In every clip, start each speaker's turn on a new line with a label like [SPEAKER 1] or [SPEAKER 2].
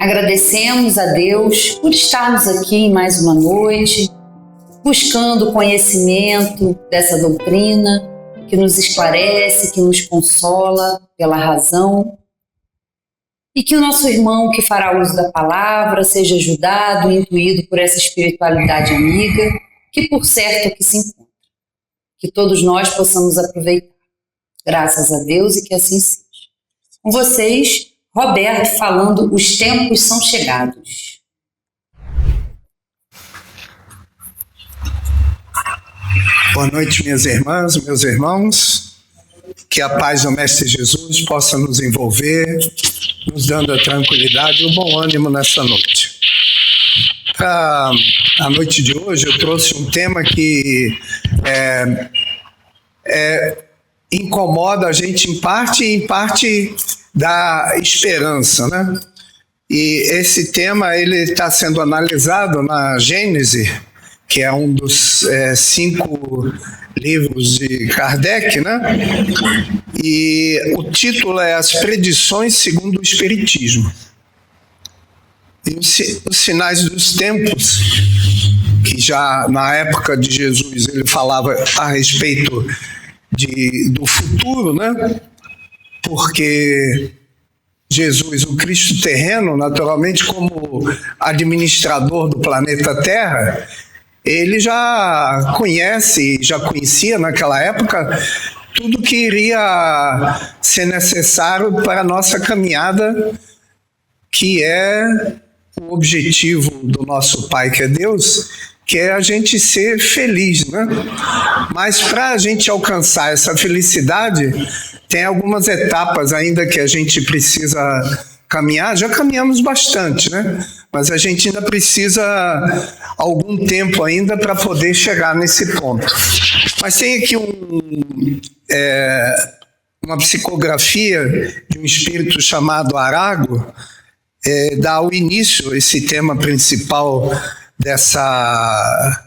[SPEAKER 1] Agradecemos a Deus por estarmos aqui mais uma noite, buscando o conhecimento dessa doutrina que nos esclarece, que nos consola pela razão, e que o nosso irmão que fará uso da palavra seja ajudado e intuído por essa espiritualidade amiga, que por certo aqui se encontra. Que todos nós possamos aproveitar. Graças a Deus e que assim seja. Com vocês, Roberto, falando Os Tempos São Chegados.
[SPEAKER 2] Boa noite, minhas irmãs, meus irmãos. Que a paz do Mestre Jesus possa nos envolver, nos dando a tranquilidade e o bom ânimo nessa noite. Para a noite de hoje, eu trouxe um tema que incomoda a gente em parte dá esperança, né? E esse tema ele está sendo analisado na Gênese, que é um dos 5 livros de Kardec, né? E o título é As Predições segundo o Espiritismo. E os sinais dos tempos, que já na época de Jesus ele falava a respeito do futuro, né? Porque Jesus, o Cristo terreno, naturalmente como administrador do planeta Terra, ele já conhecia naquela época tudo que iria ser necessário para a nossa caminhada, que é o objetivo do nosso Pai, que é Deus, que é a gente ser feliz, né? Mas para a gente alcançar essa felicidade, tem algumas etapas ainda que a gente precisa caminhar. Já caminhamos bastante, né? Mas a gente ainda precisa algum tempo ainda para poder chegar nesse ponto. Mas tem aqui uma psicografia de um espírito chamado Arago, dá o início, esse tema principal dessa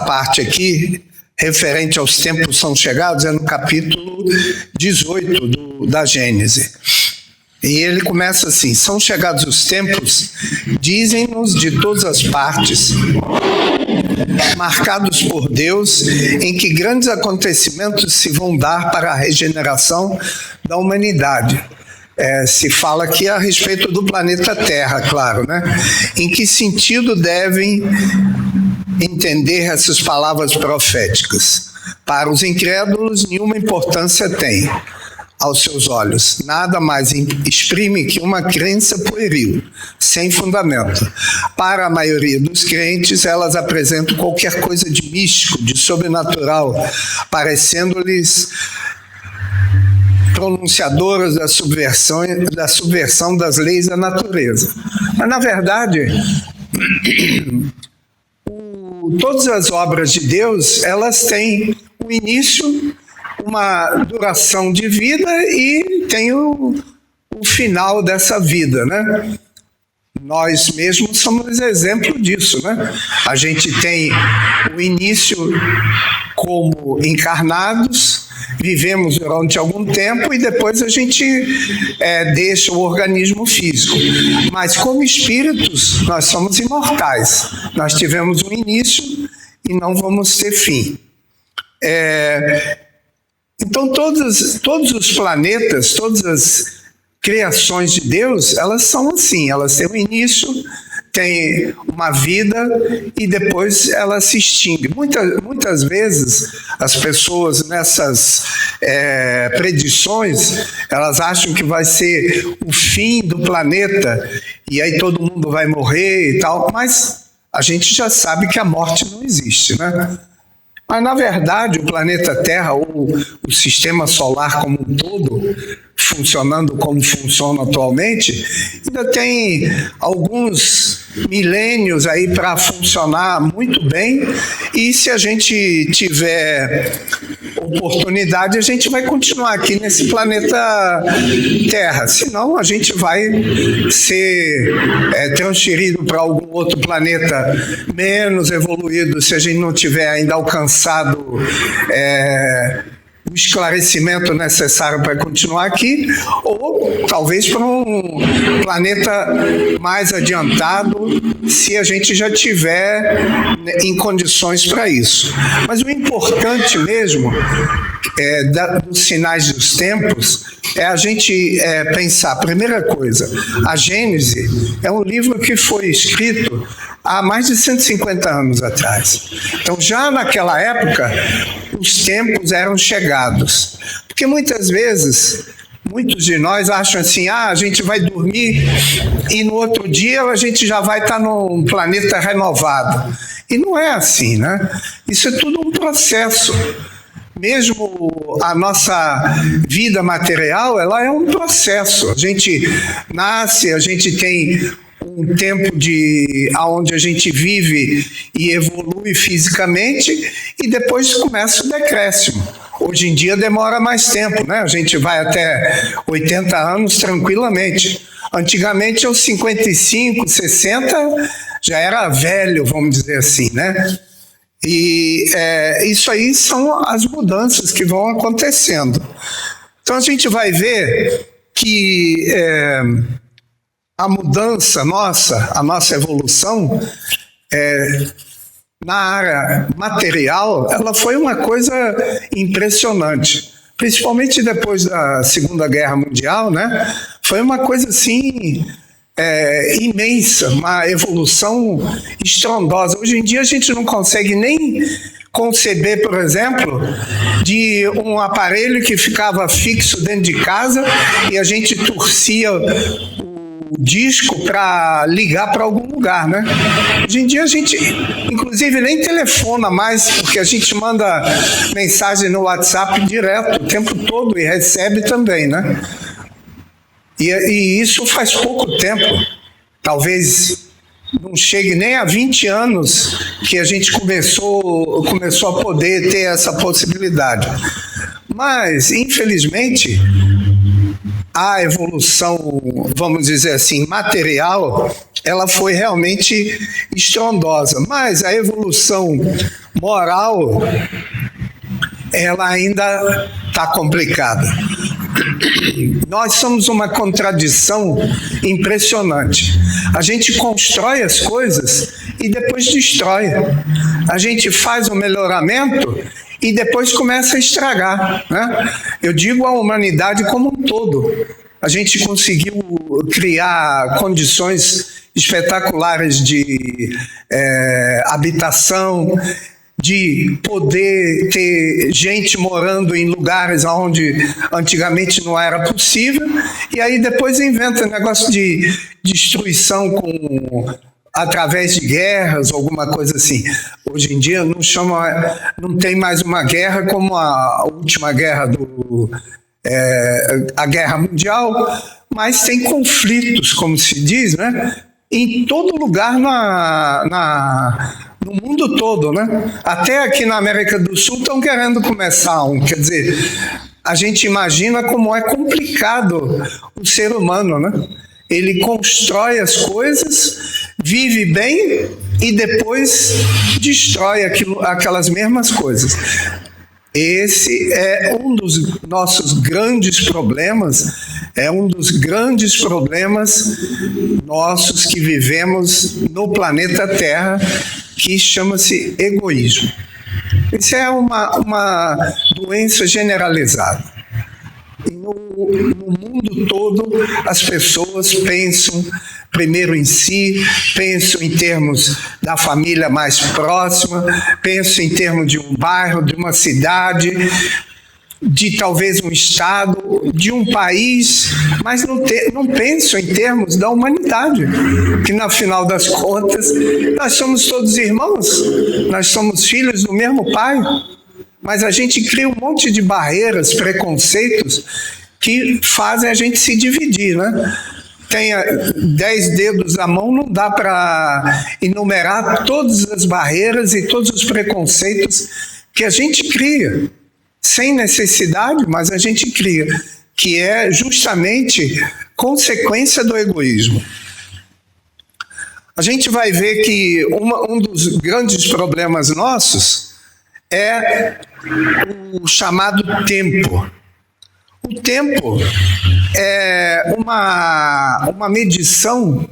[SPEAKER 2] parte aqui, referente aos tempos são chegados, é no capítulo 18 da Gênese. E ele começa assim: são chegados os tempos, dizem-nos de todas as partes, marcados por Deus, em que grandes acontecimentos se vão dar para a regeneração da humanidade. Se fala aqui a respeito do planeta Terra, claro, né? Em que sentido devem entender essas palavras proféticas? Para os incrédulos, nenhuma importância tem aos seus olhos. Nada mais exprime que uma crença pueril, sem fundamento. Para a maioria dos crentes, elas apresentam qualquer coisa de místico, de sobrenatural, parecendo-lhes pronunciadoras da subversão das leis da natureza. Mas, na verdade, todas as obras de Deus, elas têm um início, uma duração de vida e tem o final dessa vida, né? Nós mesmos somos exemplo disso, né? A gente tem o início como encarnados, vivemos durante algum tempo e depois a gente deixa o organismo físico. Mas como espíritos, nós somos imortais. Nós tivemos um início e não vamos ter fim. Então todos os planetas, todas as criações de Deus, elas são assim, elas têm um início, tem uma vida e depois ela se extingue. Muitas vezes as pessoas nessas predições, elas acham que vai ser o fim do planeta e aí todo mundo vai morrer e tal, mas a gente já sabe que a morte não existe, né? Mas, na verdade, o planeta Terra, ou o sistema solar como um todo, funcionando como funciona atualmente, ainda tem alguns milênios aí para funcionar muito bem, e se a gente tiver oportunidade, a gente vai continuar aqui nesse planeta Terra, senão a gente vai ser transferido para algum outro planeta menos evoluído, se a gente não tiver ainda alcançado o esclarecimento necessário para continuar aqui, ou talvez para um planeta mais adiantado, se a gente já tiver em condições para isso. Mas o importante mesmo dos sinais dos tempos é a gente pensar, primeira coisa, a Gênese é um livro que foi escrito há mais de 150 anos atrás. Então, já naquela época, os tempos eram chegados. Porque muitas vezes, muitos de nós acham assim, a gente vai dormir e no outro dia a gente já vai estar num planeta renovado. E não é assim, né? Isso é tudo um processo. Mesmo a nossa vida material, ela é um processo. A gente nasce, a gente tem um tempo onde a gente vive e evolui fisicamente e depois começa o decréscimo. Hoje em dia demora mais tempo, né? A gente vai até 80 anos tranquilamente. Antigamente, aos 55, 60, já era velho, vamos dizer assim, né? E isso aí são as mudanças que vão acontecendo. Então a gente vai ver que a mudança nossa, a nossa evolução na área material, ela foi uma coisa impressionante. Principalmente depois da Segunda Guerra Mundial, né? Foi uma coisa assim imensa, uma evolução estrondosa. Hoje em dia a gente não consegue nem conceber, por exemplo, de um aparelho que ficava fixo dentro de casa e a gente torcia o disco para ligar para algum lugar, né? Hoje em dia a gente, inclusive, nem telefona mais, porque a gente manda mensagem no WhatsApp direto o tempo todo e recebe também, né? E isso faz pouco tempo, talvez não chegue nem a 20 anos que a gente começou a poder ter essa possibilidade. Mas, infelizmente, a evolução, vamos dizer assim, material, ela foi realmente estrondosa. Mas a evolução moral, ela ainda está complicada. Nós somos uma contradição impressionante. A gente constrói as coisas e depois destrói. A gente faz um melhoramento e depois começa a estragar, né? Eu digo a humanidade como um todo. A gente conseguiu criar condições espetaculares de habitação, de poder ter gente morando em lugares onde antigamente não era possível, e aí depois inventa negócio de destruição através de guerras, alguma coisa assim. Hoje em dia não tem mais uma guerra como a última guerra a Guerra Mundial, mas tem conflitos, como se diz, né? Em todo lugar no mundo todo, né? Até aqui na América do Sul estão querendo começar quer dizer, a gente imagina como é complicado o ser humano, né? Ele constrói as coisas, vive bem e depois destrói aquelas mesmas coisas. Esse é um dos nossos grandes problemas, nossos que vivemos no planeta Terra, que chama-se egoísmo. Isso é uma doença generalizada. No mundo todo, as pessoas pensam primeiro em si, pensam em termos da família mais próxima, pensam em termos de um bairro, de uma cidade, de talvez um estado, de um país, mas não pensam em termos da humanidade, que no final das contas nós somos todos irmãos, nós somos filhos do mesmo pai, mas a gente cria um monte de barreiras, preconceitos que fazem a gente se dividir, né? Tenha 10 dedos à mão, não dá para enumerar todas as barreiras e todos os preconceitos que a gente cria, sem necessidade, mas a gente cria, que é justamente consequência do egoísmo. A gente vai ver que um dos grandes problemas nossos é o chamado tempo. O tempo é uma medição,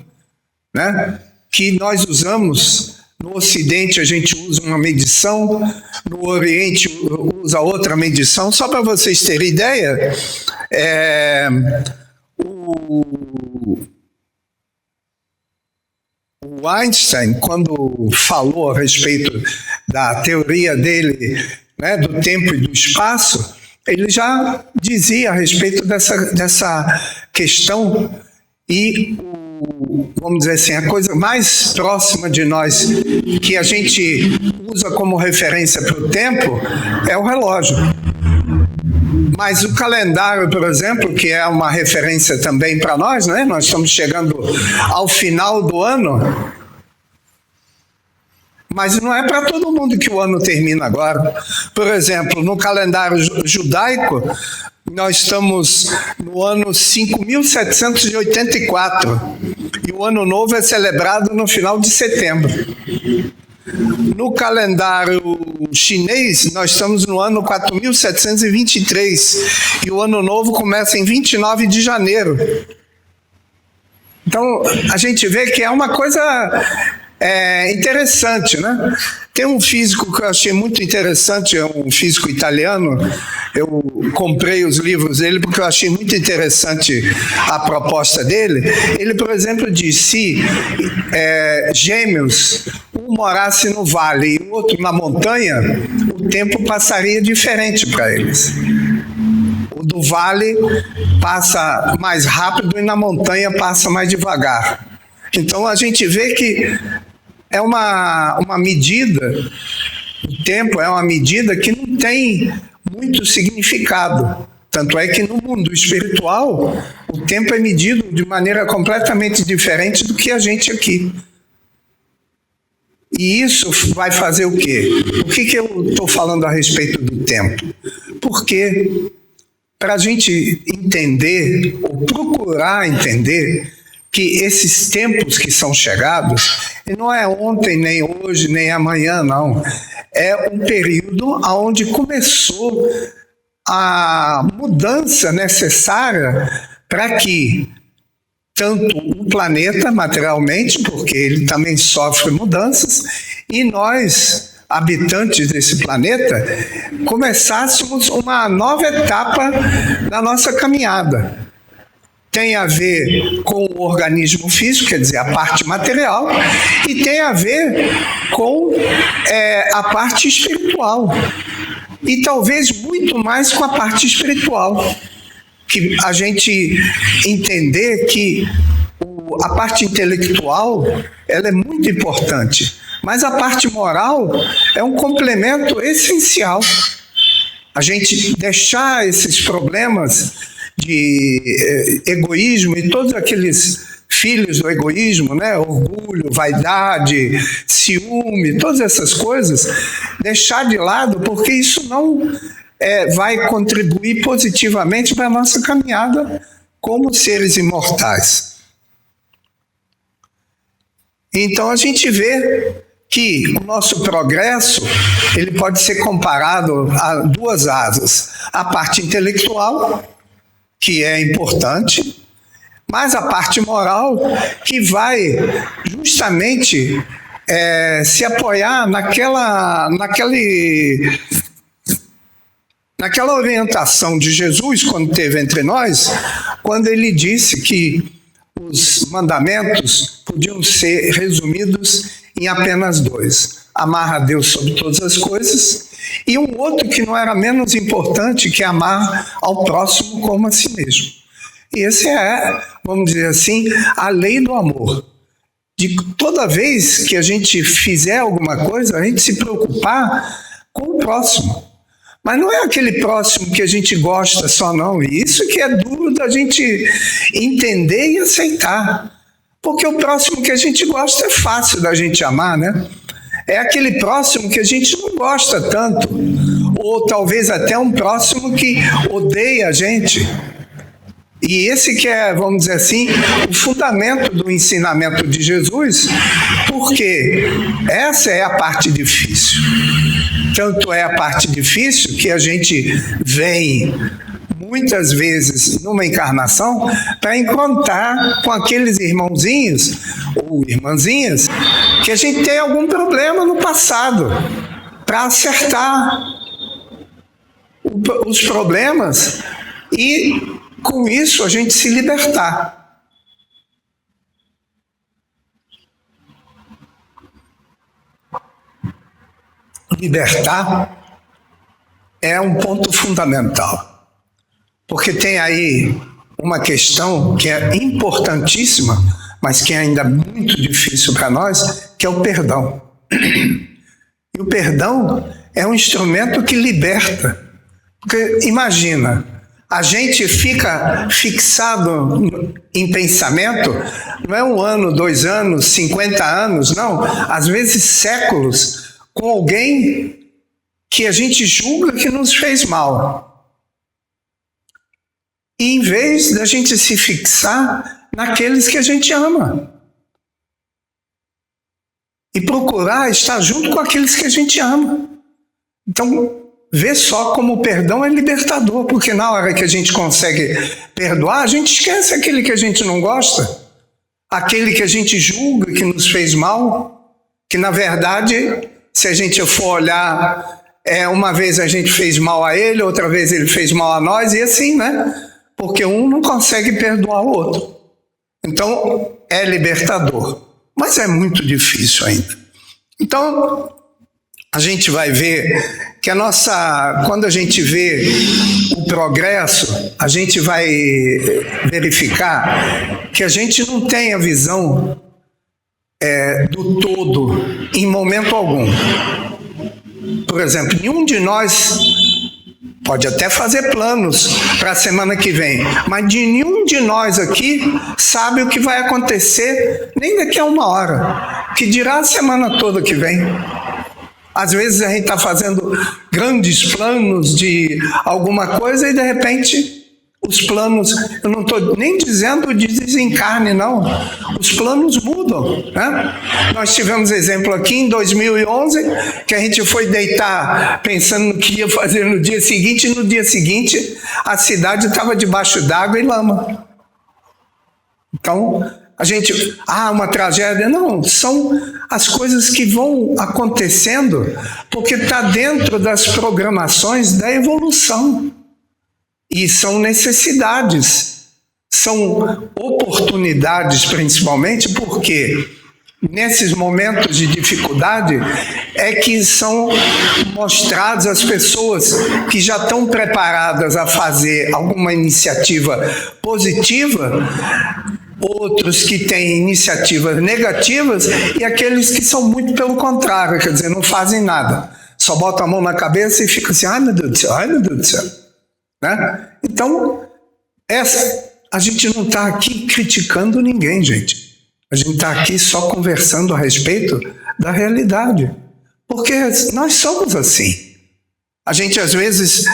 [SPEAKER 2] né, que nós usamos. No Ocidente a gente usa uma medição, no Oriente usa outra medição. Só para vocês terem ideia, o Einstein, quando falou a respeito da teoria dele, né, do tempo e do espaço, ele já dizia a respeito dessa questão e, vamos dizer assim, a coisa mais próxima de nós que a gente usa como referência para o tempo é o relógio. Mas o calendário, por exemplo, que é uma referência também para nós, né? Nós estamos chegando ao final do ano, mas não é para todo mundo que o ano termina agora. Por exemplo, no calendário judaico, nós estamos no ano 5.784 e o ano novo é celebrado no final de setembro. No calendário chinês, nós estamos no ano 4.723 e o ano novo começa em 29 de janeiro. Então, a gente vê que é uma coisa interessante, né? Tem um físico que eu achei muito interessante, é um físico italiano. Eu comprei os livros dele porque eu achei muito interessante a proposta dele. Ele, por exemplo, diz: se gêmeos, um morasse no vale e o outro na montanha, o tempo passaria diferente para eles. O do vale passa mais rápido e na montanha passa mais devagar. Então a gente vê que é uma medida, o tempo é uma medida que não tem muito significado. Tanto é que no mundo espiritual, o tempo é medido de maneira completamente diferente do que a gente aqui. E isso vai fazer o quê? Por que eu estou falando a respeito do tempo? Porque para a gente entender, ou procurar entender, que esses tempos que são chegados, não é ontem, nem hoje, nem amanhã, não. É um período onde começou a mudança necessária para que tanto o planeta, materialmente, porque ele também sofre mudanças, e nós, habitantes desse planeta, começássemos uma nova etapa da nossa caminhada. Tem a ver com o organismo físico, quer dizer, a parte material, e tem a ver com a parte espiritual. E talvez muito mais com a parte espiritual. Que a gente entender que a parte intelectual ela é muito importante, mas a parte moral é um complemento essencial. A gente deixar esses problemas de egoísmo e todos aqueles filhos do egoísmo, né? Orgulho, vaidade, ciúme, todas essas coisas, deixar de lado, porque isso não vai contribuir positivamente para a nossa caminhada como seres imortais. Então a gente vê que o nosso progresso ele pode ser comparado a duas asas: a parte intelectual, que é importante, mas a parte moral, que vai justamente se apoiar naquela orientação de Jesus, quando esteve entre nós, quando ele disse que os mandamentos podiam ser resumidos em apenas dois: amar a Deus sobre todas as coisas, e um outro que não era menos importante, que é amar ao próximo como a si mesmo. E esse vamos dizer assim, a lei do amor. De toda vez que a gente fizer alguma coisa, a gente se preocupar com o próximo. Mas não é aquele próximo que a gente gosta só, não. E isso que é duro da gente entender e aceitar. Porque o próximo que a gente gosta é fácil da gente amar, né? É aquele próximo que a gente não gosta tanto, ou talvez até um próximo que odeia a gente. E esse que é, vamos dizer assim, o fundamento do ensinamento de Jesus, porque essa é a parte difícil. Tanto é a parte difícil que a gente vem muitas vezes numa encarnação para encontrar com aqueles irmãozinhos ou irmãzinhas que a gente tem algum problema no passado, para acertar os problemas e com isso a gente se libertar. Libertar é um ponto fundamental. Porque tem aí uma questão que é importantíssima, mas que é ainda muito difícil para nós, que é o perdão. E o perdão é um instrumento que liberta. Porque imagina, a gente fica fixado em pensamento, não é 1 ano, 2 anos, 50 anos, não. Às vezes séculos, com alguém que a gente julga que nos fez mal. E em vez da gente se fixar naqueles que a gente ama. E procurar estar junto com aqueles que a gente ama. Então, vê só como o perdão é libertador, porque na hora que a gente consegue perdoar, a gente esquece aquele que a gente não gosta, aquele que a gente julga que nos fez mal, que na verdade, se a gente for olhar, uma vez a gente fez mal a ele, outra vez ele fez mal a nós, e assim, né? Porque um não consegue perdoar o outro. Então, é libertador. Mas é muito difícil ainda. Então, a gente vai ver que quando a gente vê o progresso, a gente vai verificar que a gente não tem a visão do todo em momento algum. Por exemplo, nenhum de nós pode até fazer planos para a semana que vem, mas nenhum de nós aqui sabe o que vai acontecer nem daqui a 1 hora, que dirá a semana toda que vem. Às vezes a gente está fazendo grandes planos de alguma coisa e de repente os planos, eu não estou nem dizendo de desencarne, não. Os planos mudam, né? Nós tivemos exemplo aqui em 2011, que a gente foi deitar pensando no que ia fazer no dia seguinte, e no dia seguinte a cidade estava debaixo d'água e lama. Então, a gente, uma tragédia. Não, são as coisas que vão acontecendo porque está dentro das programações da evolução. E são necessidades, são oportunidades principalmente, porque nesses momentos de dificuldade é que são mostradas as pessoas que já estão preparadas a fazer alguma iniciativa positiva, outros que têm iniciativas negativas e aqueles que são muito pelo contrário, quer dizer, não fazem nada, só botam a mão na cabeça e ficam assim, ai meu Deus do céu, ai meu Deus do céu. Né? Então, a gente não está aqui criticando ninguém, gente. A gente está aqui só conversando a respeito da realidade. Porque nós somos assim. A gente às vezes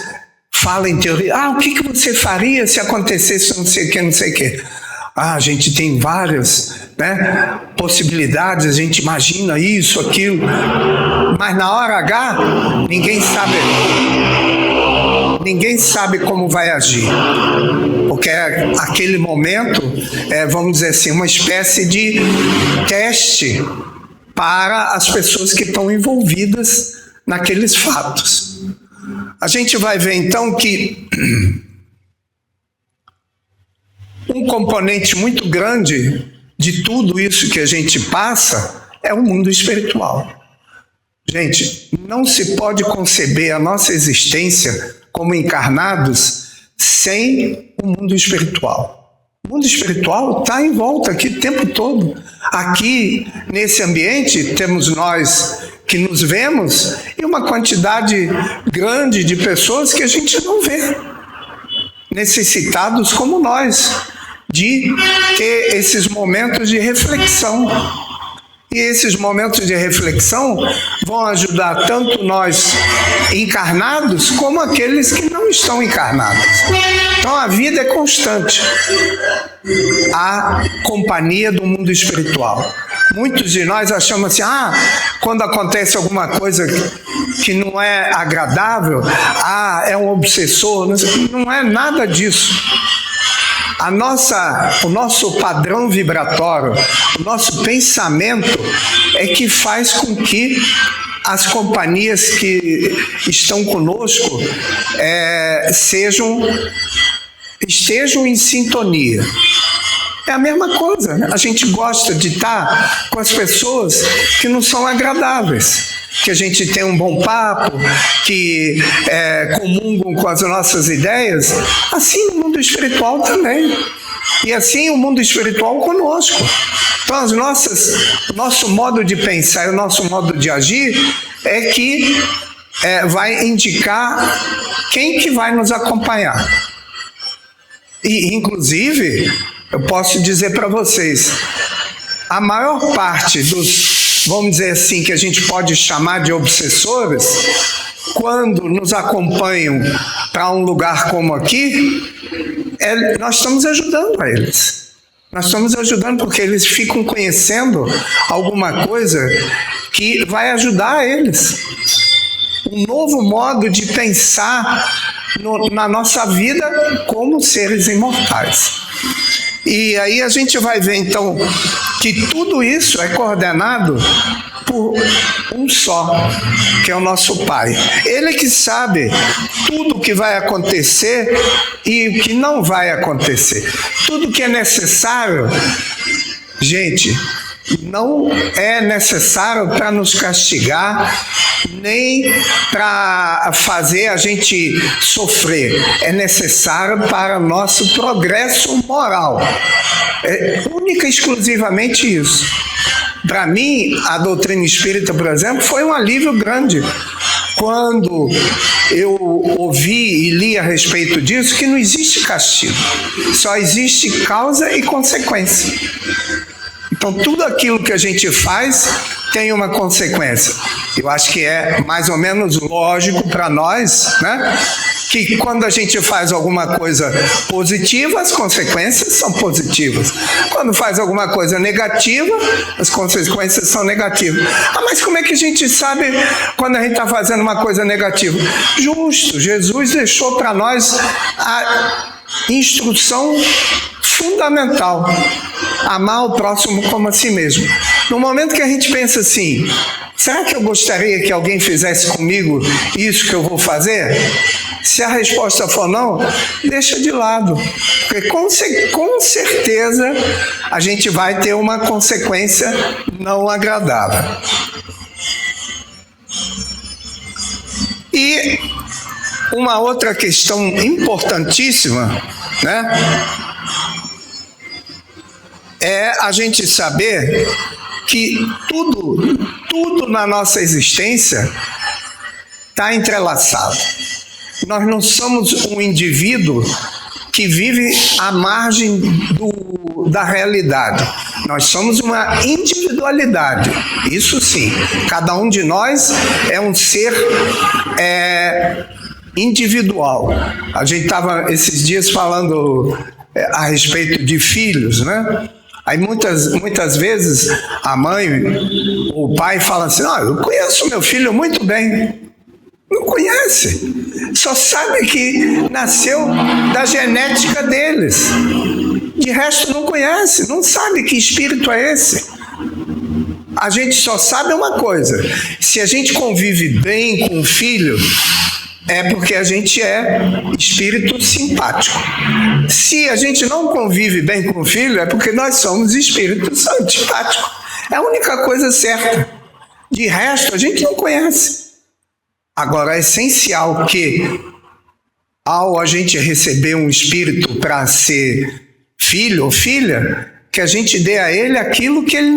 [SPEAKER 2] fala em teoria, o que você faria se acontecesse não sei o que, não sei o que. A gente tem várias, né, possibilidades, a gente imagina isso, aquilo, mas na hora H, ninguém sabe como vai agir, porque aquele momento vamos dizer assim, uma espécie de teste para as pessoas que estão envolvidas naqueles fatos. A gente vai ver então que um componente muito grande de tudo isso que a gente passa é o mundo espiritual. Gente, não se pode conceber a nossa existência como encarnados sem o mundo espiritual. O mundo espiritual está em volta aqui o tempo todo. Aqui, nesse ambiente, temos nós que nos vemos e uma quantidade grande de pessoas que a gente não vê, necessitados como nós, de ter esses momentos de reflexão. E esses momentos de reflexão vão ajudar tanto nós encarnados como aqueles que não estão encarnados. Então a vida é constante. A companhia do mundo espiritual. Muitos de nós achamos assim, quando acontece alguma coisa que não é agradável, é um obsessor, não é nada disso. O nosso padrão vibratório, o nosso pensamento é que faz com que as companhias que estão conosco estejam em sintonia. É a mesma coisa, né? A gente gosta de estar com as pessoas que não são agradáveis, que a gente tem um bom papo, que comungam com as nossas ideias. Assim o mundo espiritual também. E assim o mundo espiritual conosco. Então o nosso modo de pensar e o nosso modo de agir é que vai indicar quem que vai nos acompanhar. E, inclusive, eu posso dizer para vocês, a maior parte dos, vamos dizer assim, que a gente pode chamar de obsessores, quando nos acompanham para um lugar como aqui, nós estamos ajudando a eles. Nós estamos ajudando porque eles ficam conhecendo alguma coisa que vai ajudar eles. Um novo modo de pensar na nossa vida como seres imortais. E aí a gente vai ver então que tudo isso é coordenado por um só, que é o nosso Pai. Ele que sabe tudo o que vai acontecer e o que não vai acontecer. Tudo que é necessário, gente, não é necessário para nos castigar, nem para fazer a gente sofrer. É necessário para nosso progresso moral. É única e exclusivamente isso. Para mim, a doutrina espírita, por exemplo, foi um alívio grande. Quando eu ouvi e li a respeito disso, que não existe castigo. Só existe causa e consequência. Então, tudo aquilo que a gente faz tem uma consequência. Eu acho que é mais ou menos lógico para nós, né? Que quando a gente faz alguma coisa positiva, as consequências são positivas. Quando faz alguma coisa negativa, as consequências são negativas. Mas como é que a gente sabe quando a gente está fazendo uma coisa negativa? Justo, Jesus deixou para nós a instrução fundamental: amar o próximo como a si mesmo. No momento que a gente pensa assim, será que eu gostaria que alguém fizesse comigo isso que eu vou fazer? Se a resposta for não, deixa de lado, porque com certeza a gente vai ter uma consequência não agradável. E uma outra questão importantíssima, né, é a gente saber que tudo na nossa existência está entrelaçado. Nós não somos um indivíduo que vive à margem da realidade. Nós somos uma individualidade, isso sim. Cada um de nós é um ser individual. A gente estava esses dias falando a respeito de filhos, né? Aí muitas vezes a mãe ou o pai fala assim: eu conheço meu filho muito bem. Não conhece, só sabe que nasceu da genética deles. De resto não conhece, não sabe que espírito é esse. A gente só sabe uma coisa: se a gente convive bem com o filho, é porque a gente é espírito simpático. Se a gente não convive bem com o filho, é porque nós somos espíritos antipáticos. É a única coisa certa. De resto, a gente não conhece. Agora, é essencial que, ao a gente receber um espírito para ser filho ou filha, que a gente dê a ele aquilo que ele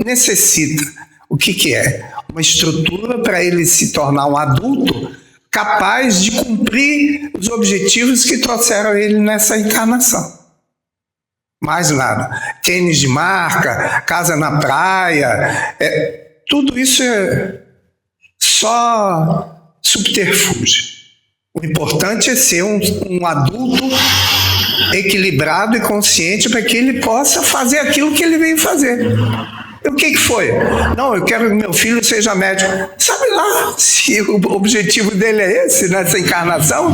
[SPEAKER 2] necessita. O que é? Uma estrutura para ele se tornar um adulto capaz de cumprir os objetivos que trouxeram ele nessa encarnação. Mais nada. Tênis de marca, casa na praia, tudo isso é só subterfúgio. O importante é ser um adulto equilibrado e consciente para que ele possa fazer aquilo que ele veio fazer. E o que foi? Não, eu quero que meu filho seja médico. Sabe lá se o objetivo dele é esse nessa encarnação?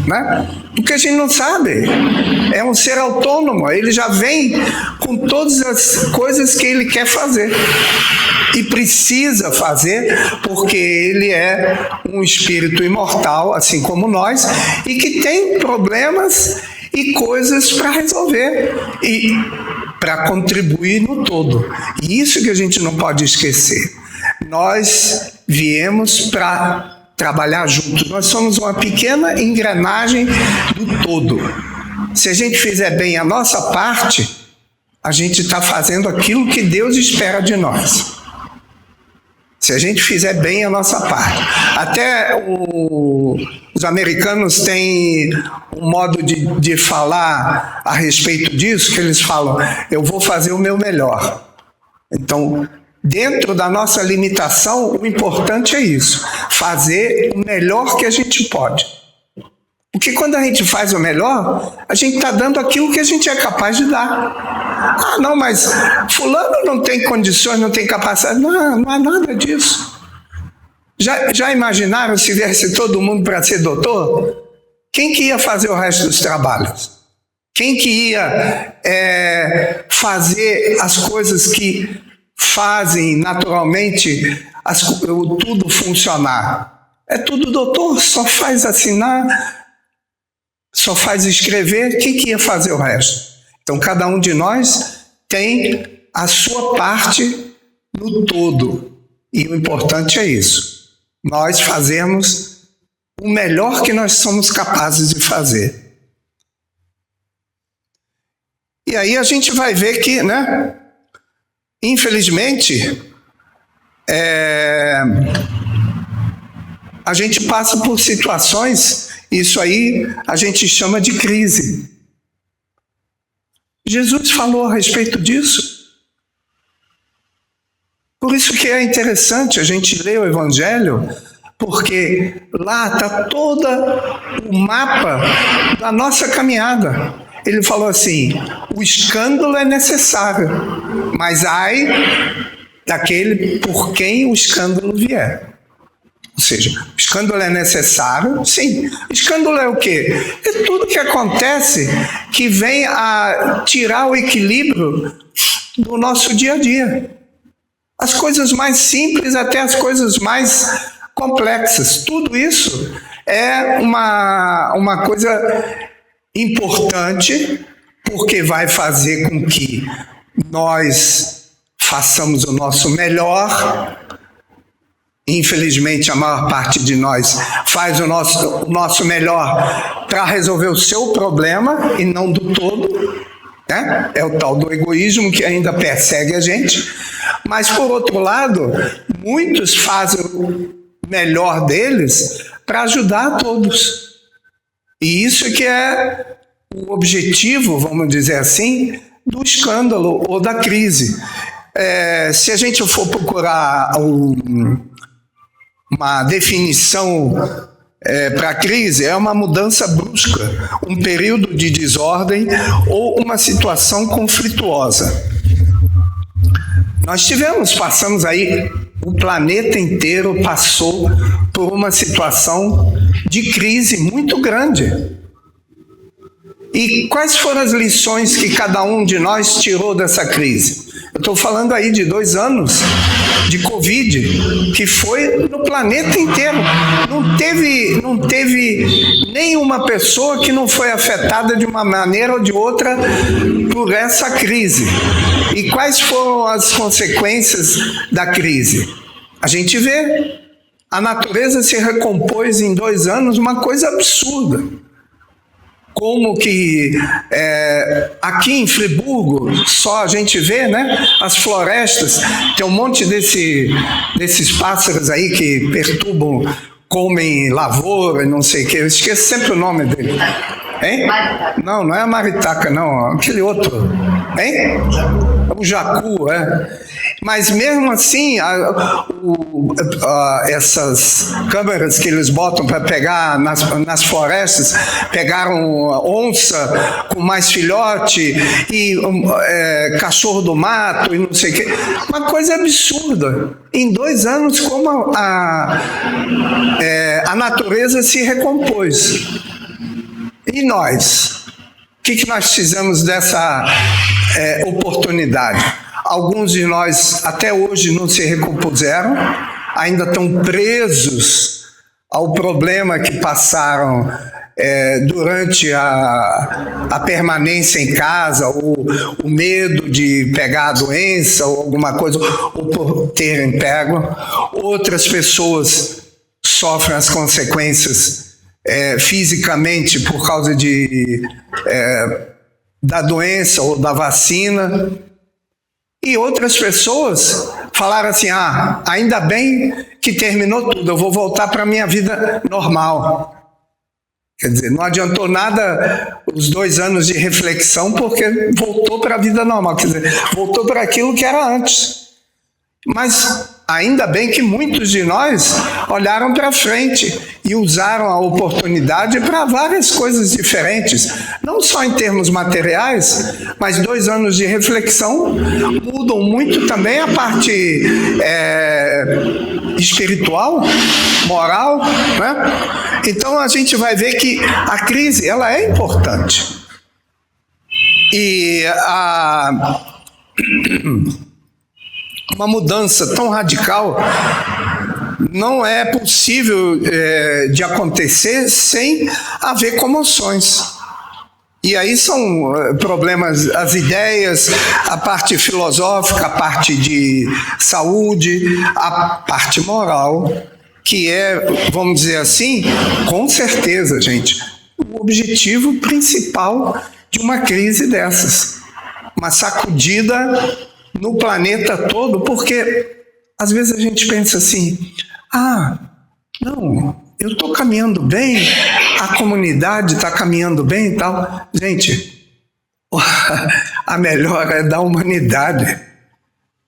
[SPEAKER 2] Né? Porque a gente não sabe. É um ser autônomo, ele já vem com todas as coisas que ele quer fazer e precisa fazer, porque ele é um espírito imortal, assim como nós, e que tem problemas e coisas para resolver e para contribuir no todo. E isso que a gente não pode esquecer. Nós viemos para trabalhar juntos. Nós somos uma pequena engrenagem do todo. Se a gente fizer bem a nossa parte, a gente está fazendo aquilo que Deus espera de nós. Se a gente fizer bem a nossa parte. Até os americanos têm um modo de falar a respeito disso, que eles falam, eu vou fazer o meu melhor. Então, dentro da nossa limitação, o importante é isso, fazer o melhor que a gente pode. Porque quando a gente faz o melhor, a gente está dando aquilo que a gente é capaz de dar. Ah, não, mas fulano não tem condições, não tem capacidade. Não, não há nada disso. Já imaginaram se viesse todo mundo para ser doutor? Quem que ia fazer o resto dos trabalhos? Quem que ia fazer as coisas que fazem naturalmente tudo funcionar? É tudo doutor, só faz assinar, só faz escrever. Quem que ia fazer o resto? Então cada um de nós tem a sua parte no todo, e o importante é isso, nós fazemos o melhor que nós somos capazes de fazer. E aí a gente vai ver que, né, infelizmente, a gente passa por situações, isso aí a gente chama de crise. Jesus falou a respeito disso. Por isso que é interessante a gente ler o Evangelho, porque lá está todo o mapa da nossa caminhada. Ele falou assim, o escândalo é necessário, mas ai daquele por quem o escândalo vier. Ou seja, o escândalo é necessário? Sim. O escândalo é o quê? É tudo que acontece que vem a tirar o equilíbrio do nosso dia a dia. As coisas mais simples até as coisas mais complexas. Tudo isso é uma coisa importante, porque vai fazer com que nós façamos o nosso melhor. Infelizmente, a maior parte de nós faz o nosso melhor para resolver o seu problema e não do todo, né? É o tal do egoísmo que ainda persegue a gente. Mas, por outro lado, muitos fazem o melhor deles para ajudar a todos. E isso que é o objetivo, vamos dizer assim, do escândalo ou da crise. Se a gente for procurar uma definição para a crise, é uma mudança brusca, um período de desordem ou uma situação conflituosa. Nós passamos aí, o planeta inteiro passou por uma situação de crise muito grande. E quais foram as lições que cada um de nós tirou dessa crise? Eu estou falando aí de 2 anos de Covid, que foi no planeta inteiro. Não teve nenhuma pessoa que não foi afetada de uma maneira ou de outra por essa crise. E quais foram as consequências da crise? A gente vê, a natureza se recompôs em 2 anos, uma coisa absurda. Como que aqui em Friburgo, só a gente vê, né, as florestas, tem um monte desses pássaros aí que perturbam, comem lavoura, não sei o que, eu esqueço sempre o nome dele. Hein?
[SPEAKER 1] Maritaca.
[SPEAKER 2] Não, não é a maritaca, não. Aquele outro. Hein? O jacu, Mas mesmo assim, essas câmeras que eles botam para pegar nas florestas, pegaram onça com mais filhote e cachorro do mato e não sei o quê. Uma coisa absurda. Em 2 anos, como a natureza se recompôs. E nós? O que nós fizemos dessa oportunidade? Alguns de nós até hoje não se recompuseram, ainda estão presos ao problema que passaram durante a permanência em casa, ou o medo de pegar a doença ou alguma coisa, ou por terem pego. Outras pessoas sofrem as consequências fisicamente por causa da doença ou da vacina. E outras pessoas falaram assim, ainda bem que terminou tudo, eu vou voltar para a minha vida normal. Quer dizer, não adiantou nada os 2 anos de reflexão, porque voltou para a vida normal, quer dizer, voltou para aquilo que era antes. Mas ainda bem que muitos de nós olharam para frente e usaram a oportunidade para várias coisas diferentes, não só em termos materiais, mas 2 anos de reflexão mudam muito também a parte espiritual, moral, né? Então a gente vai ver que a crise, ela é importante. E uma mudança tão radical não é possível de acontecer sem haver comoções. E aí são problemas, as ideias, a parte filosófica, a parte de saúde, a parte moral, que vamos dizer assim, com certeza, gente, o objetivo principal de uma crise dessas. Uma sacudida no planeta todo, porque às vezes a gente pensa assim, não, eu estou caminhando bem, a comunidade está caminhando bem e tal. Gente, a melhora é da humanidade,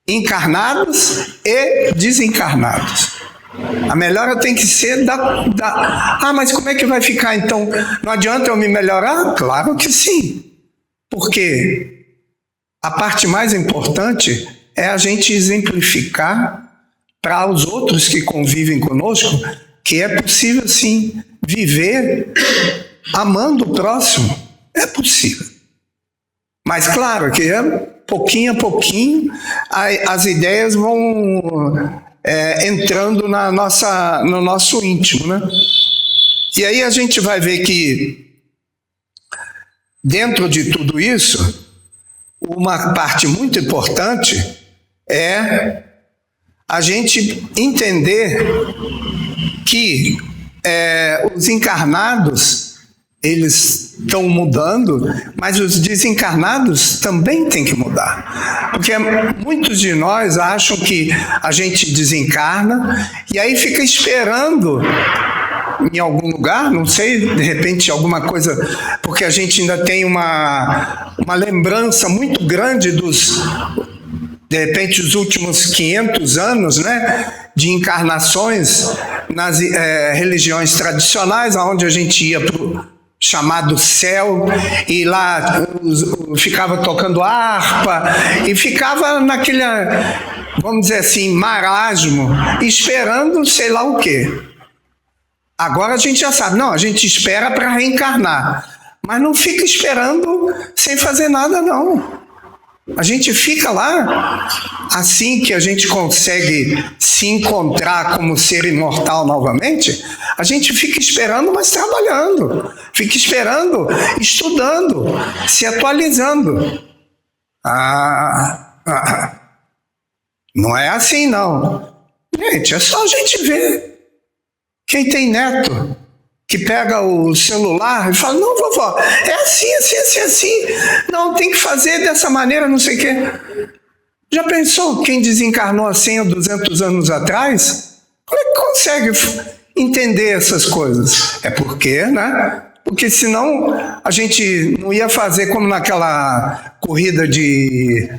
[SPEAKER 2] encarnados e desencarnados. A melhora tem que ser mas como é que vai ficar então? Não adianta eu me melhorar? Claro que sim. Por quê? A parte mais importante é a gente exemplificar para os outros que convivem conosco que é possível, sim, viver amando o próximo. É possível. Mas, claro, que pouquinho a pouquinho as ideias vão entrando no nosso íntimo, né? E aí a gente vai ver que, dentro de tudo isso, uma parte muito importante é a gente entender que os encarnados, eles estão mudando, mas os desencarnados também têm que mudar. Porque muitos de nós acham que a gente desencarna e aí fica esperando em algum lugar, não sei, de repente alguma coisa, porque a gente ainda tem uma lembrança muito grande de repente, os últimos 500 anos, né, de encarnações nas religiões tradicionais, onde a gente ia para o chamado céu, e lá ficava tocando harpa, e ficava naquele, vamos dizer assim, marasmo, esperando sei lá o quê. Agora a gente já sabe, não, a gente espera para reencarnar, mas não fica esperando sem fazer nada, não. A gente fica lá, assim que a gente consegue se encontrar como ser imortal novamente, a gente fica esperando, mas trabalhando, fica esperando, estudando, se atualizando. Não é assim, não. Gente, é só a gente ver. Quem tem neto que pega o celular e fala, não, vovó, é assim, assim, assim, assim. Não, tem que fazer dessa maneira, não sei o quê. Já pensou quem desencarnou há 100 ou 200 anos atrás? Como é que consegue entender essas coisas? É porque, né, Porque senão a gente não ia fazer como naquela corrida de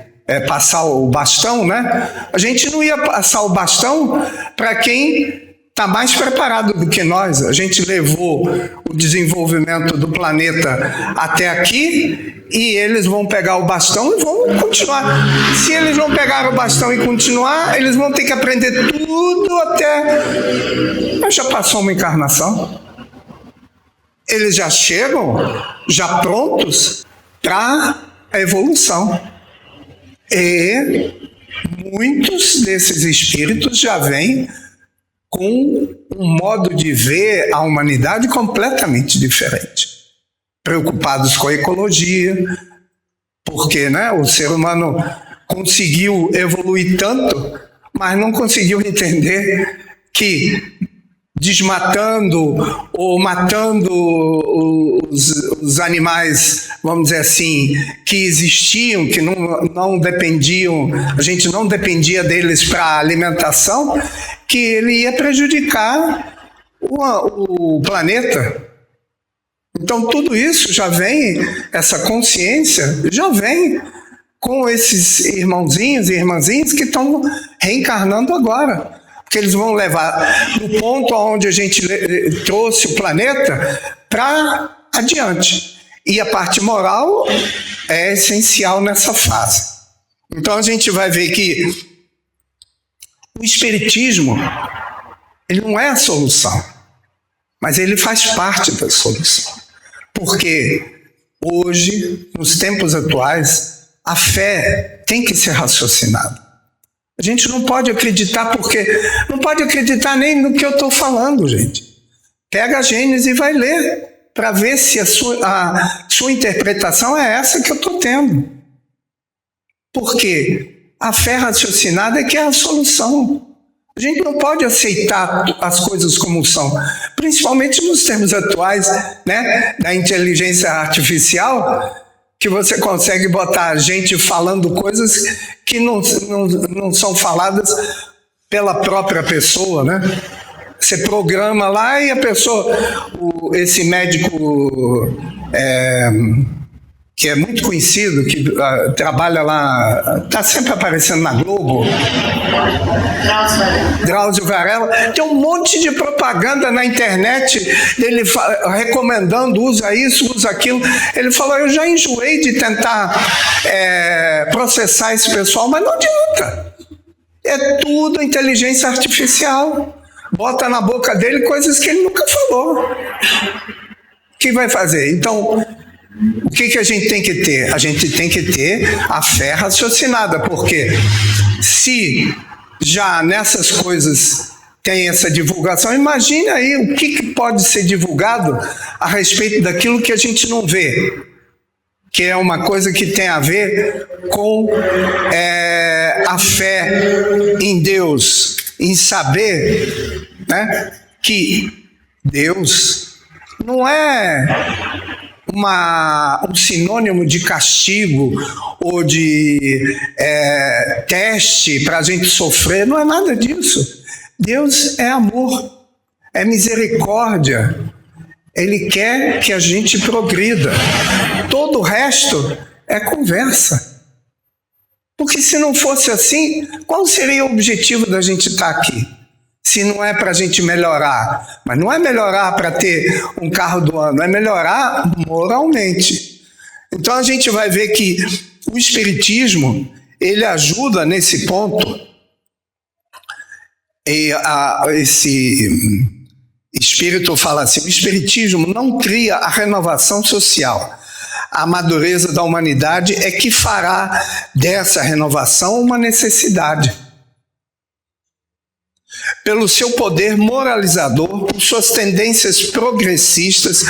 [SPEAKER 2] passar o bastão, né? A gente não ia passar o bastão para quem está mais preparado do que nós. A gente levou o desenvolvimento do planeta até aqui e eles vão pegar o bastão e vão continuar. Se eles não pegar o bastão e continuar, eles vão ter que aprender tudo até... Mas já passou uma encarnação. Eles já chegam, já prontos para a evolução. E muitos desses espíritos já vêm com um modo de ver a humanidade completamente diferente. Preocupados com a ecologia, porque o ser humano conseguiu evoluir tanto, mas não conseguiu entender que desmatando ou matando os animais, vamos dizer assim, que existiam, que não dependiam, a gente não dependia deles para alimentação, que ele ia prejudicar o planeta. Então tudo isso já vem, essa consciência já vem com esses irmãozinhos e irmãzinhas que estão reencarnando agora. Porque eles vão levar do ponto onde a gente trouxe o planeta para adiante. E a parte moral é essencial nessa fase. Então a gente vai ver que o espiritismo, ele não é a solução, mas ele faz parte da solução. Porque hoje, nos tempos atuais, a fé tem que ser raciocinada. A gente não pode acreditar porque... Não pode acreditar nem no que eu estou falando, gente. Pega a Gênesis e vai ler para ver se a sua interpretação é essa que eu estou tendo. Porque a fé raciocinada é que é a solução. A gente não pode aceitar as coisas como são. Principalmente nos termos atuais, da inteligência artificial, que você consegue botar gente falando coisas que não são faladas pela própria pessoa, Você programa lá e a pessoa, esse médico que é muito conhecido, que trabalha lá, está sempre aparecendo na Globo, Drauzio Varela, tem um monte de propaganda na internet dele recomendando, usa isso, usa aquilo. Ele falou, eu já enjoei de tentar processar esse pessoal, mas não adianta. É tudo inteligência artificial. Bota na boca dele coisas que ele nunca falou. O que vai fazer? Então, o que a gente tem que ter? A gente tem que ter a fé raciocinada, porque se já nessas coisas tem essa divulgação, imagine aí o que pode ser divulgado a respeito daquilo que a gente não vê, que é uma coisa que tem a ver com a fé em Deus, em saber que Deus não é um sinônimo de castigo ou de teste para a gente sofrer, não é nada disso. Deus é amor, é misericórdia. Ele quer que a gente progrida. Todo o resto é conversa. Porque se não fosse assim, qual seria o objetivo da gente estar aqui? Se não é para a gente melhorar. Mas não é melhorar para ter um carro do ano, é melhorar moralmente. Então a gente vai ver que o Espiritismo, ele ajuda nesse ponto. E esse Espírito fala assim, o Espiritismo não cria a renovação social. A madureza da humanidade é que fará dessa renovação uma necessidade. Pelo seu poder moralizador, por suas tendências progressistas,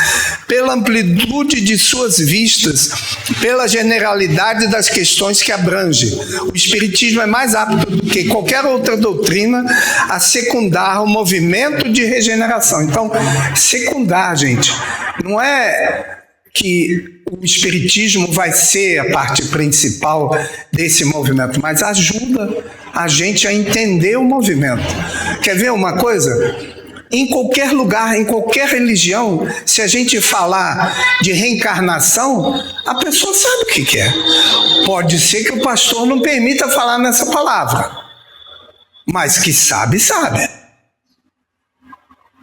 [SPEAKER 2] pela amplitude de suas vistas, pela generalidade das questões que abrange. O Espiritismo é mais apto do que qualquer outra doutrina a secundar o movimento de regeneração. Então, secundar, gente, não é que o Espiritismo vai ser a parte principal desse movimento, mas ajuda a gente a entender o movimento. Quer ver uma coisa? Em qualquer lugar, em qualquer religião, se a gente falar de reencarnação, a pessoa sabe o que é. Pode ser que o pastor não permita falar nessa palavra, mas que sabe, sabe.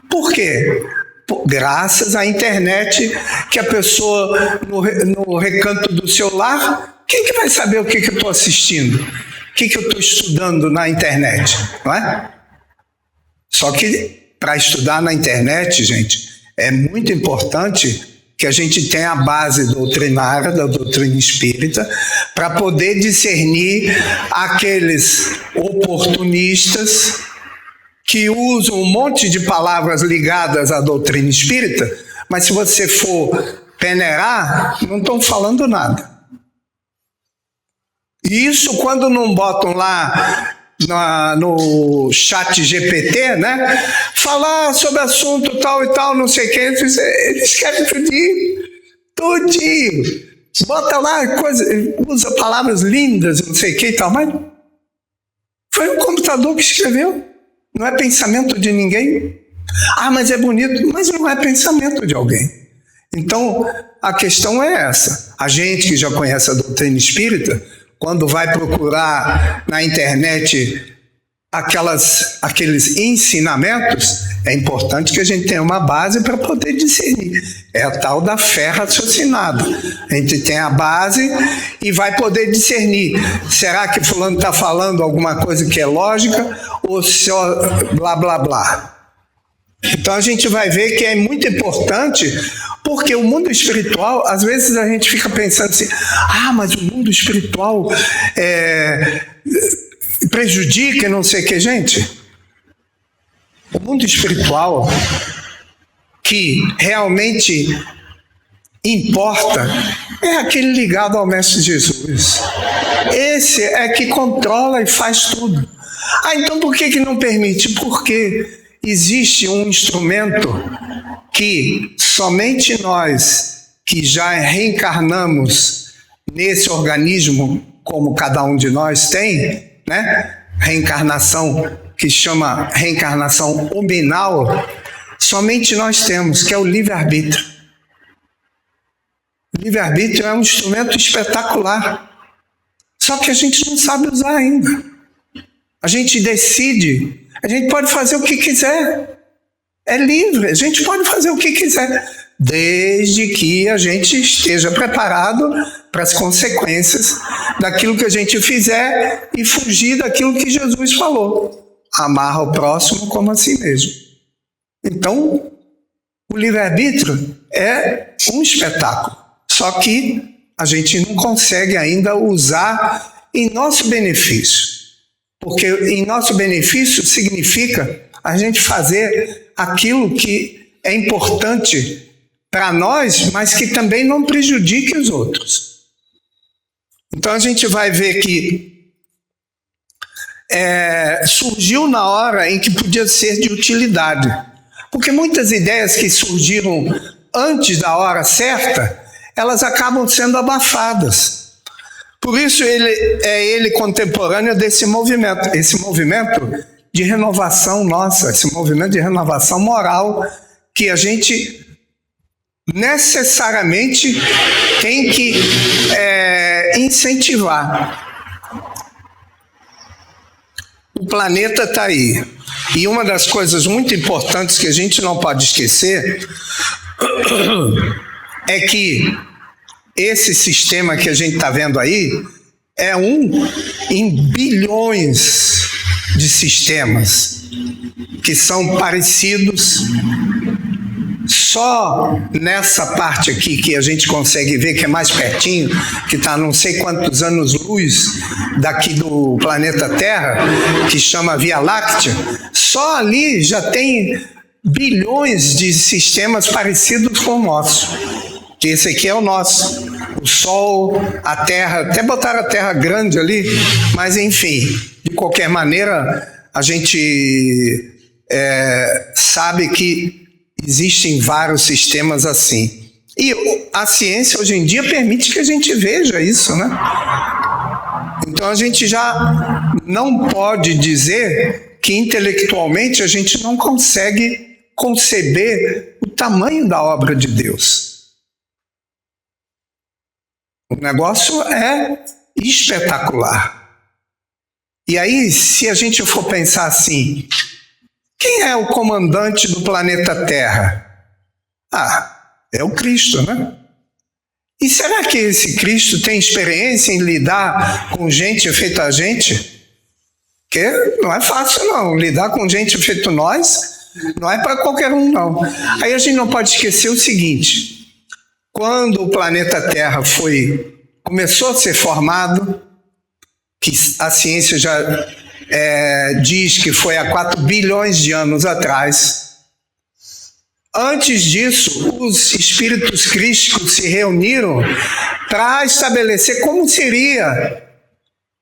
[SPEAKER 2] Por quê? Graças à internet, que a pessoa no recanto do seu lar, quem que vai saber o que eu estou assistindo? O que eu estou estudando na internet? Não é? Só que para estudar na internet, gente, é muito importante que a gente tenha a base doutrinária da doutrina espírita para poder discernir aqueles oportunistas que usam um monte de palavras ligadas à doutrina espírita, mas se você for peneirar, não estão falando nada. E isso quando não botam lá no chat GPT, né? Falar sobre assunto tal e tal, não sei o que, eles querem tudinho. Bota lá, usa palavras lindas, não sei o que e tal, mas foi um computador que escreveu. Não é pensamento de ninguém. Ah, mas é bonito, mas não é pensamento de alguém. Então, a questão é essa. A gente que já conhece a doutrina espírita, quando vai procurar na internet aqueles ensinamentos, é importante que a gente tenha uma base para poder discernir. É a tal da fé raciocinada. A gente tem a base e vai poder discernir. Será que fulano está falando alguma coisa que é lógica ou só blá, blá, blá? Então a gente vai ver que é muito importante, porque o mundo espiritual, às vezes a gente fica pensando assim, mas o mundo espiritual prejudica e não sei o que, gente. O mundo espiritual que realmente importa é aquele ligado ao Mestre Jesus. Esse é que controla e faz tudo. Então por que não permite? Porque existe um instrumento que somente nós que já reencarnamos nesse organismo, como cada um de nós tem, né? Reencarnação que chama reencarnação hominal, somente nós temos, que é o livre-arbítrio. O livre-arbítrio é um instrumento espetacular, só que a gente não sabe usar ainda. A gente decide, a gente pode fazer o que quiser, é livre, a gente pode fazer o que quiser, desde que a gente esteja preparado para as consequências daquilo que a gente fizer e fugir daquilo que Jesus falou. Amarra o próximo como a si mesmo. Então, o livre-arbítrio é um espetáculo, só que a gente não consegue ainda usar em nosso benefício, porque em nosso benefício significa a gente fazer aquilo que é importante para nós, mas que também não prejudique os outros. Então a gente vai ver que surgiu na hora em que podia ser de utilidade. Porque muitas ideias que surgiram antes da hora certa, elas acabam sendo abafadas. Por isso ele contemporâneo desse movimento. Esse movimento de renovação nossa, esse movimento de renovação moral que a gente necessariamente tem que incentivar. O planeta está aí. E uma das coisas muito importantes que a gente não pode esquecer é que esse sistema que a gente está vendo aí é um em bilhões de sistemas que são parecidos. Só nessa parte aqui que a gente consegue ver que é mais pertinho, que está não sei quantos anos-luz daqui do planeta Terra, que chama Via Láctea, só ali já tem bilhões de sistemas parecidos com o nosso. Que esse aqui é o nosso. O Sol, a Terra, até botaram a Terra grande ali, mas enfim, de qualquer maneira, a gente sabe que existem vários sistemas assim. E a ciência hoje em dia permite que a gente veja isso, né? Então a gente já não pode dizer que intelectualmente a gente não consegue conceber o tamanho da obra de Deus. O negócio é espetacular. E aí, se a gente for pensar assim, quem é o comandante do planeta Terra? É o Cristo, né? E será que esse Cristo tem experiência em lidar com gente feita a gente? Porque não é fácil, não. Lidar com gente feito nós não é para qualquer um, não. Aí a gente não pode esquecer o seguinte: quando o planeta Terra começou a ser formado, que a ciência já diz que foi há 4 bilhões de anos atrás, antes disso, os espíritos crísticos se reuniram para estabelecer como seria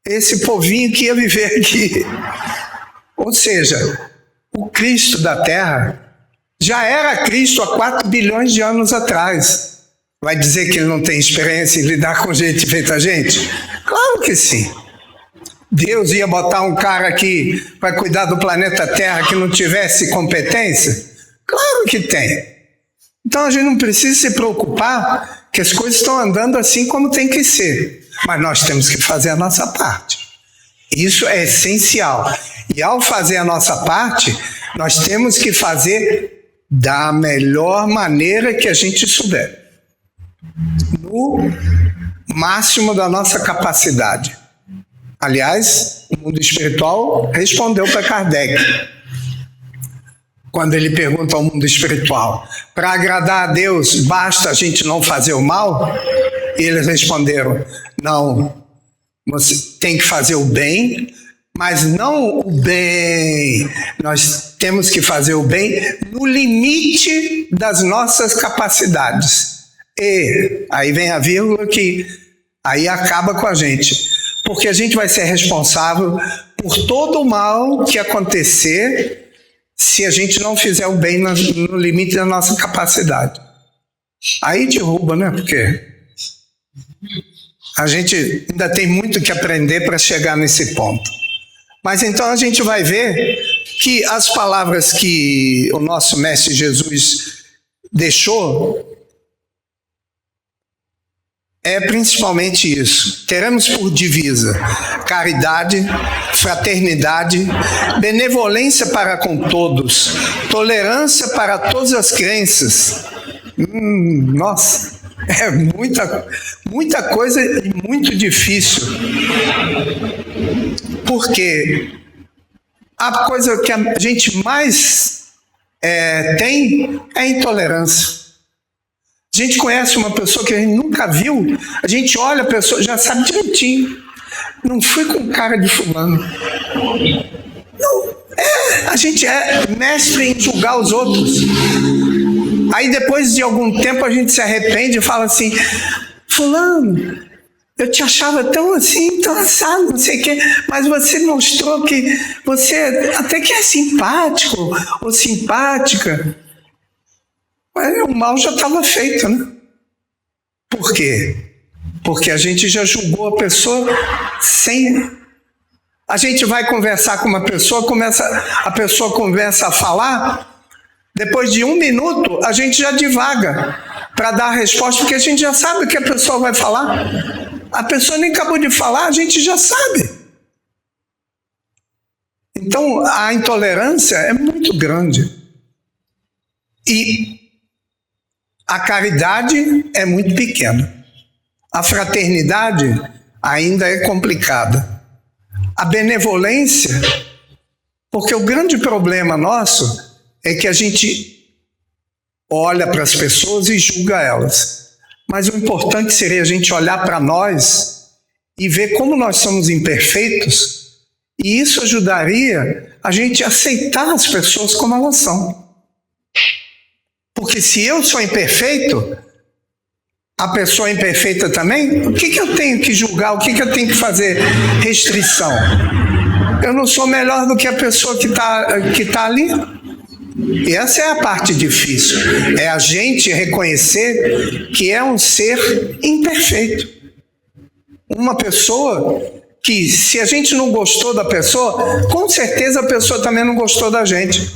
[SPEAKER 2] esse povinho que ia viver aqui. Ou seja, o Cristo da Terra já era Cristo há 4 bilhões de anos atrás. Vai dizer que ele não tem experiência em lidar com gente feita gente? Claro que sim. Deus ia botar um cara aqui para cuidar do planeta Terra que não tivesse competência? Claro que tem. Então a gente não precisa se preocupar que as coisas estão andando assim como tem que ser. Mas nós temos que fazer a nossa parte. Isso é essencial. E ao fazer a nossa parte, nós temos que fazer da melhor maneira que a gente souber. No máximo da nossa capacidade. Aliás, o mundo espiritual respondeu para Kardec. Quando ele pergunta ao mundo espiritual, para agradar a Deus, basta a gente não fazer o mal? E eles responderam, não, você tem que fazer o bem, mas não o bem. Nós temos que fazer o bem no limite das nossas capacidades. E aí vem a vírgula que aí acaba com a gente, porque a gente vai ser responsável por todo o mal que acontecer se a gente não fizer o bem no limite da nossa capacidade. Aí derruba, né? Porque a gente ainda tem muito que aprender para chegar nesse ponto. Mas então a gente vai ver que as palavras que o nosso Mestre Jesus deixou é principalmente isso. Teremos por divisa caridade, fraternidade, benevolência para com todos, tolerância para todas as crenças. Nossa, é muita coisa e muito difícil. Porque a coisa que a gente mais tem é a intolerância. A gente conhece uma pessoa que a gente nunca viu, a gente olha a pessoa, já sabe direitinho. Não fui com cara de fulano. Não, a gente é mestre em julgar os outros. Aí depois de algum tempo a gente se arrepende e fala assim, fulano, eu te achava tão assim, tão assado, não sei o quê, mas você mostrou que você até que é simpático ou simpática. Mas o mal já estava feito, né? Por quê? Porque a gente já julgou a pessoa sem... A gente vai conversar com uma pessoa, a pessoa começa a falar, depois de 1 minuto a gente já divaga para dar a resposta, porque a gente já sabe o que a pessoa vai falar. A pessoa nem acabou de falar, a gente já sabe. Então a intolerância é muito grande. E a caridade é muito pequena. A fraternidade ainda é complicada. A benevolência, porque o grande problema nosso é que a gente olha para as pessoas e julga elas. Mas o importante seria a gente olhar para nós e ver como nós somos imperfeitos, e isso ajudaria a gente a aceitar as pessoas como elas são. Porque se eu sou imperfeito, a pessoa é imperfeita também, o que eu tenho que julgar, o que eu tenho que fazer restrição? Eu não sou melhor do que a pessoa que tá ali. E essa é a parte difícil, é a gente reconhecer que é um ser imperfeito. Uma pessoa que, se a gente não gostou da pessoa, com certeza a pessoa também não gostou da gente.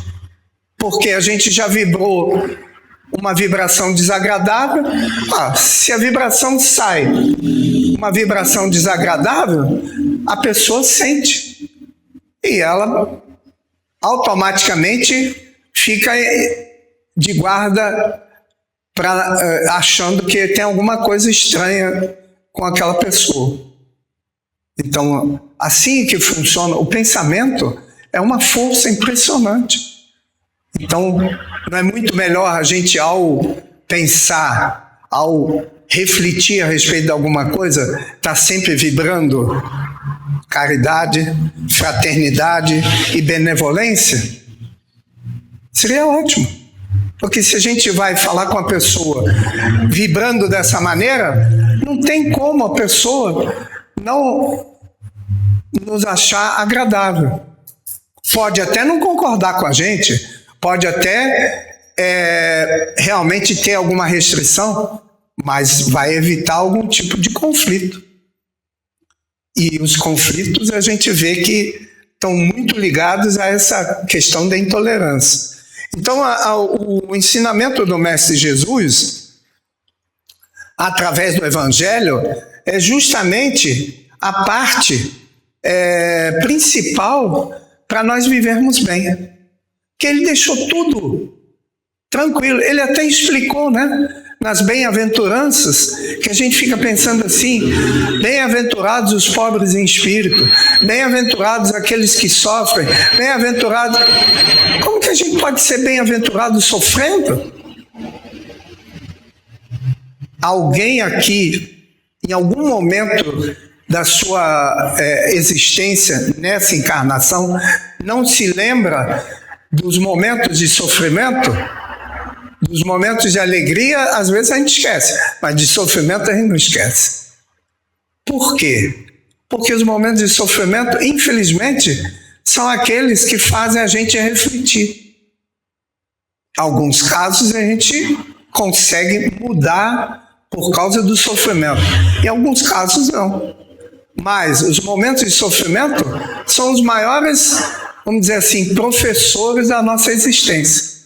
[SPEAKER 2] porque a gente já vibrou uma vibração desagradável. Se a vibração sai, uma vibração desagradável, a pessoa sente. E ela automaticamente fica de guarda achando que tem alguma coisa estranha com aquela pessoa. Então, assim que funciona, o pensamento é uma força impressionante. Então, não é muito melhor a gente, ao pensar, ao refletir a respeito de alguma coisa, estar sempre vibrando caridade, fraternidade e benevolência? Seria ótimo. Porque se a gente vai falar com a pessoa vibrando dessa maneira, não tem como a pessoa não nos achar agradável. Pode até não concordar com a gente, pode até realmente ter alguma restrição, mas vai evitar algum tipo de conflito. E os conflitos a gente vê que estão muito ligados a essa questão da intolerância. Então, o ensinamento do Mestre Jesus, através do Evangelho, é justamente a parte principal para nós vivermos bem. Que ele deixou tudo tranquilo. Ele até explicou, né? Nas bem-aventuranças, que a gente fica pensando assim: bem-aventurados os pobres em espírito, bem-aventurados aqueles que sofrem, bem-aventurados... Como que a gente pode ser bem-aventurado sofrendo? Alguém aqui, em algum momento da sua existência nessa encarnação, não se lembra dos momentos de sofrimento? Dos momentos de alegria, às vezes a gente esquece, mas de sofrimento a gente não esquece. Por quê? Porque os momentos de sofrimento, infelizmente, são aqueles que fazem a gente refletir. Alguns casos a gente consegue mudar por causa do sofrimento, em alguns casos não. Mas os momentos de sofrimento são os maiores, vamos dizer assim, professores da nossa existência.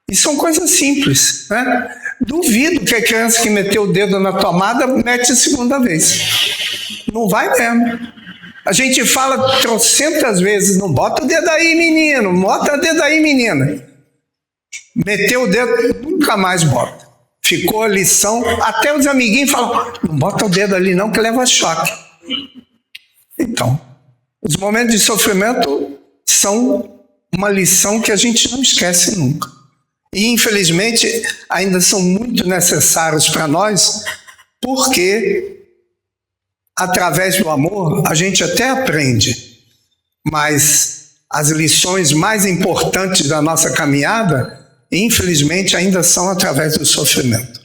[SPEAKER 2] E são coisas simples, né? Duvido que a criança que meteu o dedo na tomada mete a segunda vez. Não vai mesmo. A gente fala trocentas vezes: não bota o dedo aí, menino, bota o dedo aí, menina. Meteu o dedo, nunca mais bota. Ficou a lição, até os amiguinhos falam: não bota o dedo ali não, que leva choque. Então, os momentos de sofrimento são uma lição que a gente não esquece nunca. E, infelizmente, ainda são muito necessários para nós, porque, através do amor, a gente até aprende, mas as lições mais importantes da nossa caminhada, infelizmente, ainda são através do sofrimento.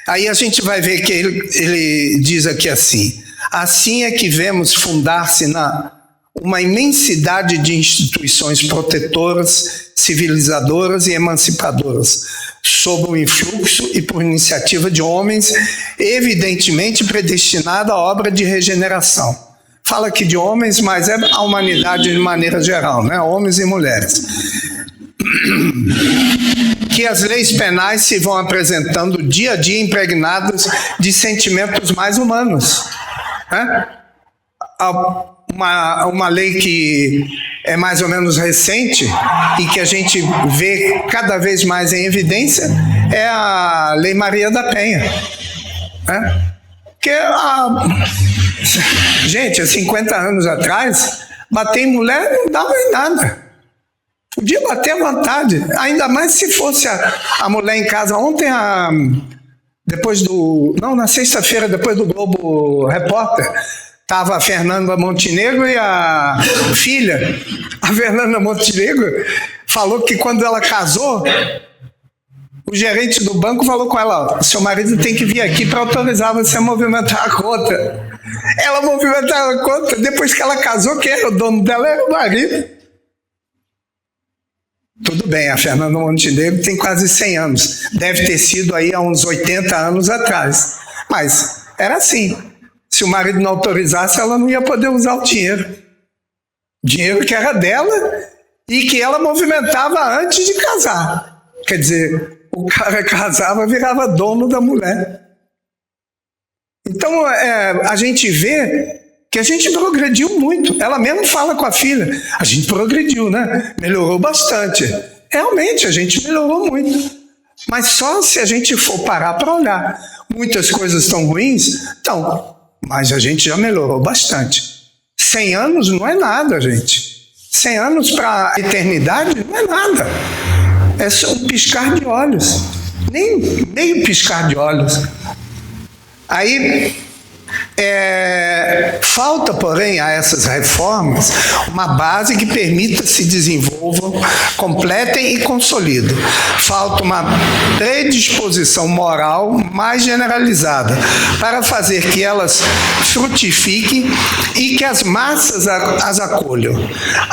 [SPEAKER 2] Aí a gente vai ver que ele diz aqui assim: assim é que vemos fundar-se uma imensidade de instituições protetoras, civilizadoras e emancipadoras, sob o influxo e por iniciativa de homens evidentemente predestinados à obra de regeneração. Fala aqui de homens, mas é a humanidade de maneira geral, né? Homens e mulheres. Que as leis penais se vão apresentando dia a dia impregnadas de sentimentos mais humanos, né? Uma lei que é mais ou menos recente e que a gente vê cada vez mais em evidência é a Lei Maria da Penha, né? Que gente, há 50 anos atrás, bater em mulher não dava em nada. Podia bater à vontade, ainda mais se fosse a mulher em casa. Ontem, na sexta-feira, depois do Globo Repórter, estava a Fernanda Montenegro e a filha. A Fernanda Montenegro falou que quando ela casou, o gerente do banco falou com ela: seu marido tem que vir aqui para autorizar você a movimentar a conta. Ela movimentava a conta, depois que ela casou, quem era o dono dela era o marido. Tudo bem, a Fernanda Montenegro tem quase 100 anos. Deve ter sido aí há uns 80 anos atrás. Mas era assim. Se o marido não autorizasse, ela não ia poder usar o dinheiro. Dinheiro que era dela e que ela movimentava antes de casar. Quer dizer, o cara casava, virava dono da mulher. Então, a gente vê que a gente progrediu muito. Ela mesmo fala com a filha, a gente progrediu, né? Melhorou bastante. Realmente, a gente melhorou muito. Mas só se a gente for parar para olhar. Muitas coisas estão ruins? Então, mas a gente já melhorou bastante. 100 anos não é nada, gente. 100 anos para a eternidade não é nada. É só um piscar de olhos. Nem meio piscar de olhos. Aí, falta, porém, a essas reformas uma base que permita se desenvolvam, completem e consolidem. Falta uma predisposição moral mais generalizada para fazer que elas frutifiquem e que as massas as acolham.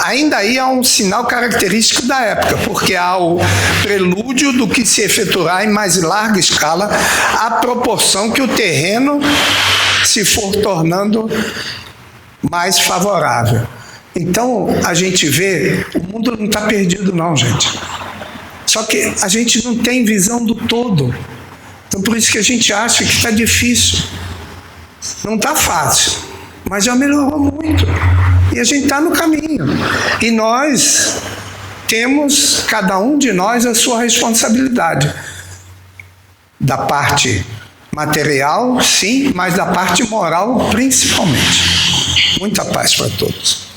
[SPEAKER 2] Ainda aí há um sinal característico da época, porque há o prelúdio do que se efetuará em mais larga escala à proporção que o terreno se for tornando mais favorável. Então, a gente vê, o mundo não está perdido não, gente. Só que a gente não tem visão do todo. Então, por isso que a gente acha que está difícil. Não está fácil, mas já melhorou muito. E a gente está no caminho. E nós temos, cada um de nós, a sua responsabilidade. Da parte material, sim, mas da parte moral, principalmente. Muita paz para todos.